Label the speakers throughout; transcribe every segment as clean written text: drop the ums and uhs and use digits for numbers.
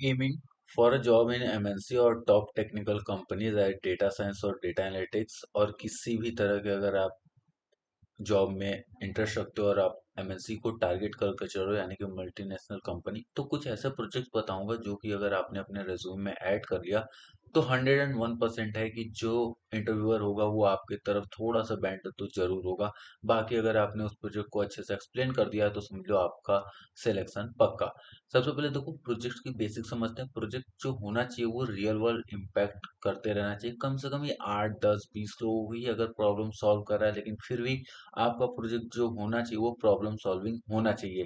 Speaker 1: Aiming for a job in MNC और top technical companies at data science और data analytics, और किसी भी तरह के अगर आप जॉब में इंटरेस्ट रखते हो और आप एमएनसी को टारगेट करके चल रहे हो यानी कि मल्टीनेशनल कंपनी, तो कुछ ऐसे प्रोजेक्ट बताऊंगा जो कि अगर आपने अपने रिज्यूम में ऐड कर लिया तो 101% है कि जो इंटरव्यूअर होगा वो आपकी तरफ थोड़ा सा बैंड तो जरूर होगा। बाकी अगर आपने उस प्रोजेक्ट को अच्छे से एक्सप्लेन कर दिया तो समझ लो आपका सिलेक्शन पक्का। सबसे पहले देखो, प्रोजेक्ट की बेसिक समझते हैं। प्रोजेक्ट जो होना चाहिए वो रियल वर्ल्ड इम्पैक्ट करते रहना चाहिए। कम से कम ये 8 10 20 लोगों की अगर प्रॉब्लम सॉल्व कर रहा है, लेकिन फिर भी आपका प्रोजेक्ट जो होना चाहिए वो प्रॉब्लम सॉल्विंग होना चाहिए।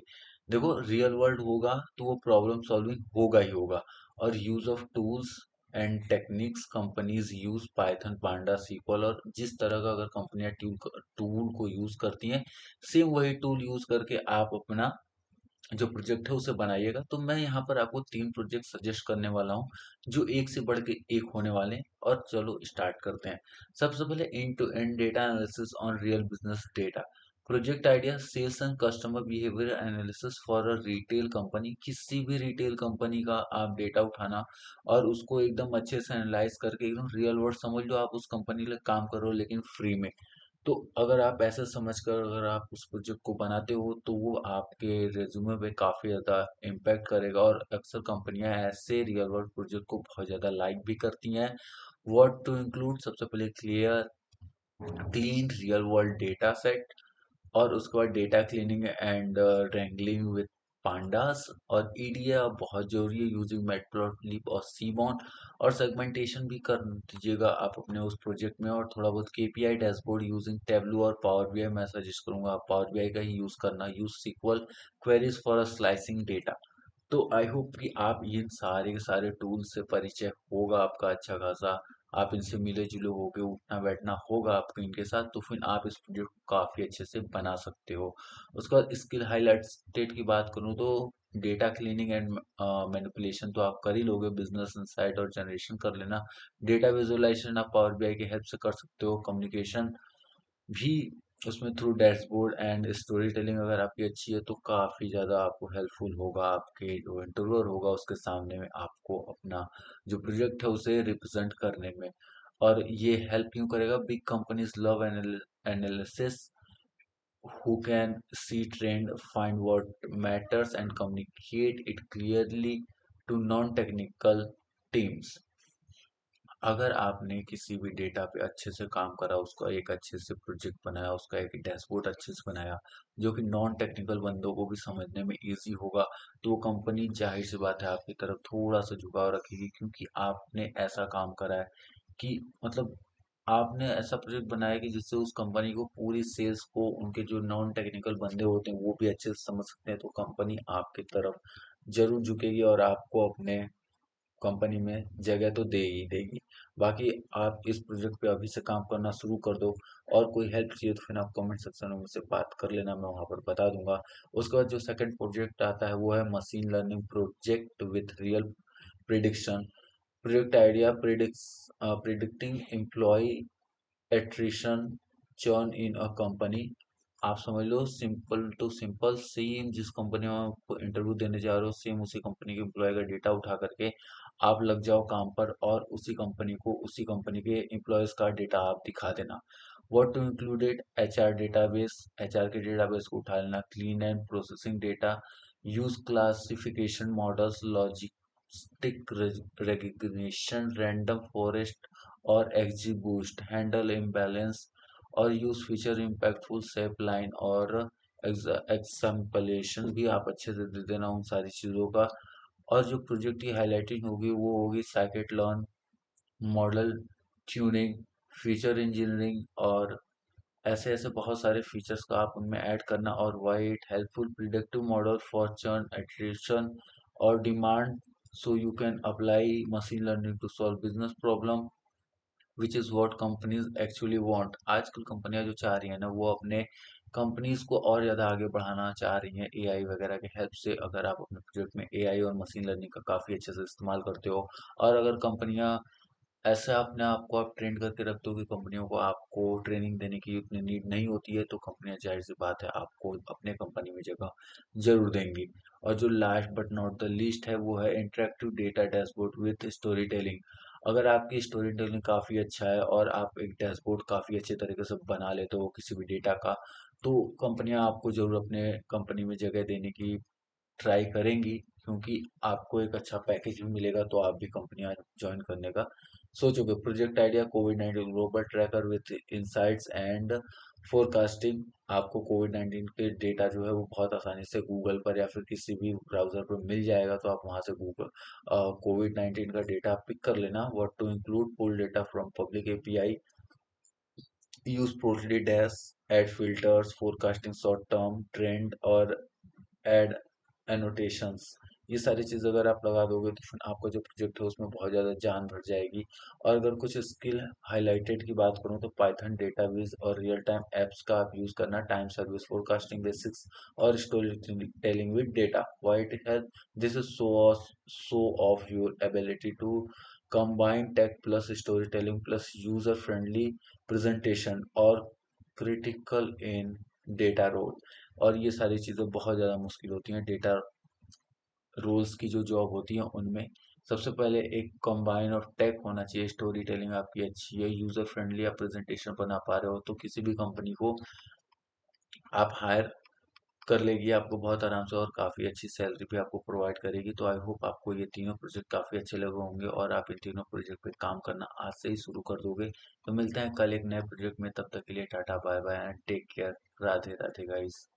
Speaker 1: देखो, रियल वर्ल्ड होगा तो वो प्रॉब्लम सॉल्विंग होगा ही होगा। और use of tools and techniques, companies use Python, panda, sequel, और जिस तरह का अगर कंपनियां टूल को यूज करती हैं, सेम वही टूल यूज करके आप अपना जो प्रोजेक्ट है उसे बनाइएगा। तो मैं यहाँ पर आपको 3 प्रोजेक्ट सजेस्ट करने वाला हूँ जो एक से बढ़ के एक होने वाले हैं। और चलो स्टार्ट करते हैं। सबसे पहले end to end data analysis on real business data. Project idea, sales and customer behaviour analysis for a retail company. किसी भी रिटेल कंपनी का आप डेटा उठाना और उसको एकदम अच्छे से एनालाइज करके एकदम रियल वर्ड समझ लो आप उस कंपनी के लिए काम कर रहे हो लेकिन फ्री में। तो अगर आप ऐसे समझकर अगर आप उस प्रोजेक्ट को बनाते हो तो वो आपके रिज्यूमे पे काफ़ी ज़्यादा इम्पैक्ट करेगा। और अक्सर कंपनियां ऐसे रियल वर्ल्ड प्रोजेक्ट को बहुत ज़्यादा लाइक भी करती हैं। व्हाट टू इंक्लूड, सबसे पहले clear clean real world data set, और उसके बाद data cleaning and wrangling with pandas, और ईडीए बहुत जरूरी है यूजिंग मैटप्लॉटलिब और सीबॉन। और सेगमेंटेशन भी कर दीजिएगा आप अपने उस प्रोजेक्ट में। और थोड़ा बहुत केपीआई डैशबोर्ड यूजिंग टेबलू और पावर बीआई मैं सजेस्ट करूंगा आप पावर बीआई का ही यूज करना। Use sequel queries for slicing data. तो आई होप कि आप इन सारे के सारे टूल्स से परिचय होगा आपका अच्छा खासा। आप इनसे मिले जुले होगे, उठना बैठना होगा आपको इनके साथ, तो फिर आप इस प्रोजेक्ट को काफ़ी अच्छे से बना सकते हो। उसके बाद स्किल हाईलाइट स्टेट की बात करूँ तो डेटा क्लीनिंग एंड मैनिपुलेशन तो आप कर ही लोगे। बिजनेस इंसाइट और जनरेशन कर लेना। डेटा विजुअलाइजेशन आप पावर बीआई की हेल्प से कर सकते हो। कम्युनिकेशन भी उसमें through dashboard and story telling अगर आपकी अच्छी है तो काफ़ी ज़्यादा आपको हेल्पफुल होगा। आपके जो इंटरव्यूअर होगा उसके सामने में आपको अपना जो प्रोजेक्ट है उसे रिप्रेजेंट करने में। और ये हेल्प क्यों करेगा? Big companies love analysis who can see trend, find what matters and communicate it clearly to non-technical teams। अगर आपने किसी भी डेटा पे अच्छे से काम करा, उसका एक अच्छे से प्रोजेक्ट बनाया, उसका एक डैशबोर्ड अच्छे से बनाया जो कि नॉन टेक्निकल बंदों को भी समझने में इजी होगा, तो वो कंपनी जाहिर सी बात है आपकी तरफ थोड़ा सा झुकाव रखेगी, क्योंकि आपने ऐसा काम करा है कि मतलब आपने ऐसा प्रोजेक्ट बनाया कि जिससे उस कंपनी को पूरी सेल्स को उनके जो नॉन टेक्निकल बंदे होते हैं वो भी अच्छे से समझ सकते हैं, तो कंपनी आपकी तरफ जरूर झुकेगी और आपको अपने कंपनी में जगह तो दे ही देगी। बाकी आप इस प्रोजेक्ट पे अभी से काम करना शुरू कर दो। और कोई हेल्प चाहिए तो फिर आप कमेंट सेक्शन में मुझसे बात कर लेना, मैं वहाँ पर बता दूंगा। उसके बाद जो सेकंड प्रोजेक्ट आता है वो है machine learning project with real prediction. Project idea, predicting employ attrition churn in a company. आप समझ लो सिंपल टू सिंपल, सेम जिस कंपनी में आप इंटरव्यू देने जा रहे हो सेम उसी कंपनी के एम्प्लॉय का डेटा उठा करके आप लग जाओ काम पर, और उसी कंपनी को उसी कंपनी के एम्प्लॉयज का डेटा आप दिखा देना। What to included, HR database, HR के डेटाबेस को उठा लेना। Clean and processing data, use classification models, logistic recognition, random forest और XGBoost, हैंडल इम्बैलेंस, और यूज फीचर इम्पैक्टफुल सेप लाइन और एग्जाम्पलेशन भी आप अच्छे से दे देना उन सारी चीज़ों का। और जो प्रोजेक्ट की हाईलाइटिंग होगी वो होगी scikit learn, model tuning, feature engineering, और ऐसे ऐसे बहुत सारे फीचर्स का आप उनमें ऐड करना। और why it helpful predictive model for churn attrition और demand, so you can apply machine learning to solve business problem which is what companies actually want. आजकल कंपनियां जो चाह रही है ना वो अपने कंपनीज को और ज़्यादा आगे बढ़ाना चाह रही हैं एआई वगैरह के हेल्प से। अगर आप अपने प्रोजेक्ट में एआई और मशीन लर्निंग का काफ़ी अच्छे से इस्तेमाल करते हो, और अगर कंपनियां ऐसे अपने आप को आप ट्रेन करके रखते हो कि कंपनियों को आपको ट्रेनिंग देने की उतनी नीड नहीं होती है, तो कंपनियां जाहिर सी बात है आपको अपने कंपनी में जगह जरूर देंगी। और जो last but not the least है वो है interactive data dashboard with story telling. अगर आपकी स्टोरी टेलिंग काफ़ी अच्छा है और आप एक डैशबोर्ड काफ़ी अच्छे तरीके से बना लेते हो किसी भी डेटा का, तो कंपनियां आपको जरूर अपने कंपनी में जगह देने की ट्राई करेंगी, क्योंकि आपको एक अच्छा पैकेज भी मिलेगा तो आप भी कंपनियां ज्वाइन करने का सोचोगे। Project idea Covid 19 global tracker with insights and forecasting. आपको कोविड 19 के डेटा जो है वो बहुत आसानी से गूगल पर या फिर किसी भी ब्राउजर पर मिल जाएगा, तो आप वहां से गूगल कोविड 19 का डेटा पिक कर लेना। What to include pull data from public API, use Plotly Dash, add filters, forecasting short term trend और एड एनोटेशंस। ये सारी चीज़ अगर आप लगा दोगे तो फिर आपका जो प्रोजेक्ट है उसमें बहुत ज़्यादा जान भर जाएगी। और अगर कुछ स्किल हाईलाइटेड की बात करूँ तो पाइथन डेटाबेस और रियल टाइम एप्स का आप यूज़ करना, टाइम सर्विस, फोरकास्टिंग बेसिक्स और story telling with data. Why it help, this is so of your ability to combine tech plus storytelling plus user friendly presentation और critical in data role. और ये सारी चीज़ें बहुत ज़्यादा मुश्किल होती हैं डेटा रोल्स की जो जॉब होती है उनमें। सबसे पहले एक कंबाइन और टेक होना चाहिए, स्टोरी टेलिंग आपकी अच्छी है, यूजर फ्रेंडली आप प्रेजेंटेशन बना पा रहे हो, तो किसी भी कंपनी को आप हायर कर लेगी आपको बहुत आराम से और काफ़ी अच्छी सैलरी भी आपको प्रोवाइड करेगी। तो आई होप आपको ये तीनों प्रोजेक्ट काफ़ी अच्छे लगे होंगे और आप इन तीनों प्रोजेक्ट पे काम करना आज से ही शुरू कर दोगे। तो मिलते हैं कल एक नए प्रोजेक्ट में, तब तक के लिए tata bye bye and take care. Radhe Radhe guys.